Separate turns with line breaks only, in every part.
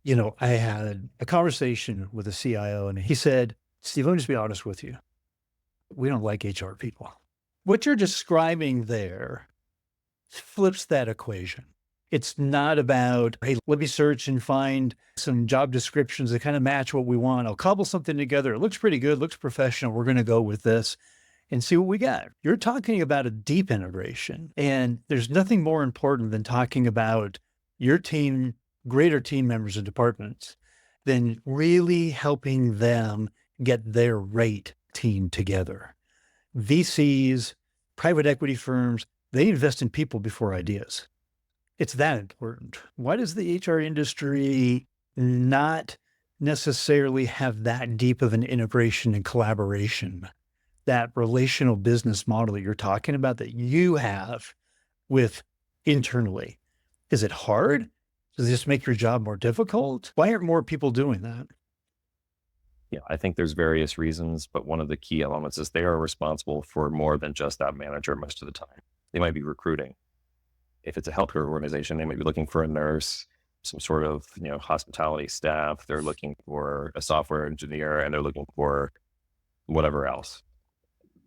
I had a conversation with a CIO and he said, Steve, let me just be honest with you. We don't like HR people. What you're describing there flips that equation. It's not about, hey, let me search and find some job descriptions that kind of match what we want. I'll cobble something together. It looks pretty good, looks professional. We're going to go with this and see what we got. You're talking about a deep integration, and there's nothing more important than talking about your team, greater team members and departments, than really helping them get their right team together. VCs, private equity firms, they invest in people before ideas. It's that important. Why does the HR industry not necessarily have that deep of an integration and collaboration, that relational business model that you're talking about that you have with internally? Is it hard? Does this make your job more difficult? Why aren't more people doing that?
Yeah, I think there's various reasons, but one of the key elements is they are responsible for more than just that manager most of the time. They might be recruiting. If it's a healthcare organization, they might be looking for a nurse, some sort of, hospitality staff. They're looking for a software engineer, and they're looking for whatever else.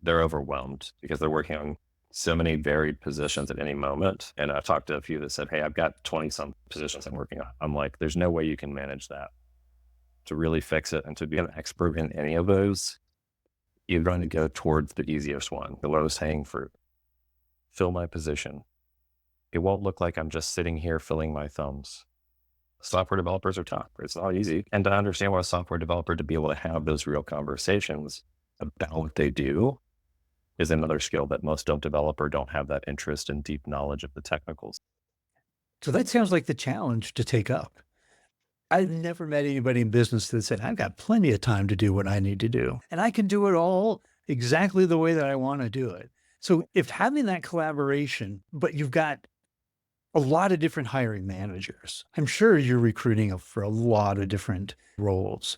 They're overwhelmed because they're working on so many varied positions at any moment. And I've talked to a few that said, hey, I've got 20 some positions I'm working on. I'm like, there's no way you can manage that. To really fix it and to be an expert in any of those, you're going to go towards the easiest one, the lowest hanging fruit. Fill my position. It won't look like I'm just sitting here filling my thumbs. Software developers are tough. It's not easy. And to understand what a software developer, to be able to have those real conversations about what they do, is another skill that most don't develop or don't have that interest and deep knowledge of the technicals.
So that sounds like the challenge to take up. I've never met anybody in business that said, I've got plenty of time to do what I need to do, and I can do it all exactly the way that I want to do it. So if having that collaboration, but you've got a lot of different hiring managers, I'm sure you're recruiting for a lot of different roles.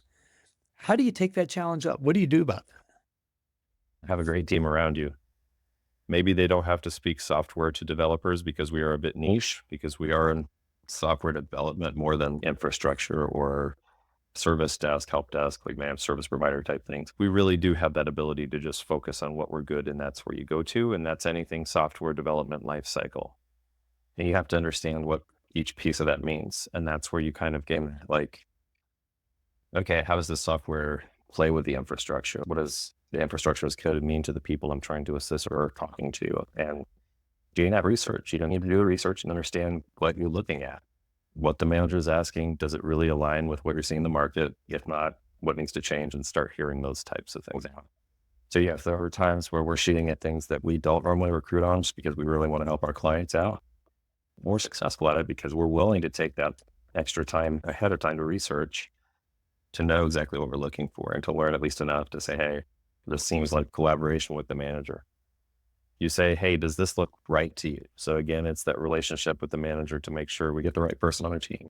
How do you take that challenge up? What do you do about that?
Have a great team around you. Maybe they don't have to speak software to developers because we are a bit niche, because we are in software development more than infrastructure or service desk, help desk, like managed service provider type things. We really do have that ability to just focus on what we're good, and that's where you go to, and that's anything software development lifecycle. And you have to understand what each piece of that means. And that's where you kind of get like, okay, how does this software play with the infrastructure? What does the infrastructure as code mean to the people I'm trying to assist or talking to? And doing that research, you don't need to do the research and understand what you're looking at. What the manager is asking, does it really align with what you're seeing in the market? If not, what needs to change, and start hearing those types of things out. So yes, there are times where we're shooting at things that we don't normally recruit on just because we really want to help our clients out. We're successful at it because we're willing to take that extra time ahead of time to research, to know exactly what we're looking for, and to learn at least enough to say, hey, this seems like collaboration with the manager. You say, hey, does this look right to you? So again, it's that relationship with the manager to make sure we get the right person on our team.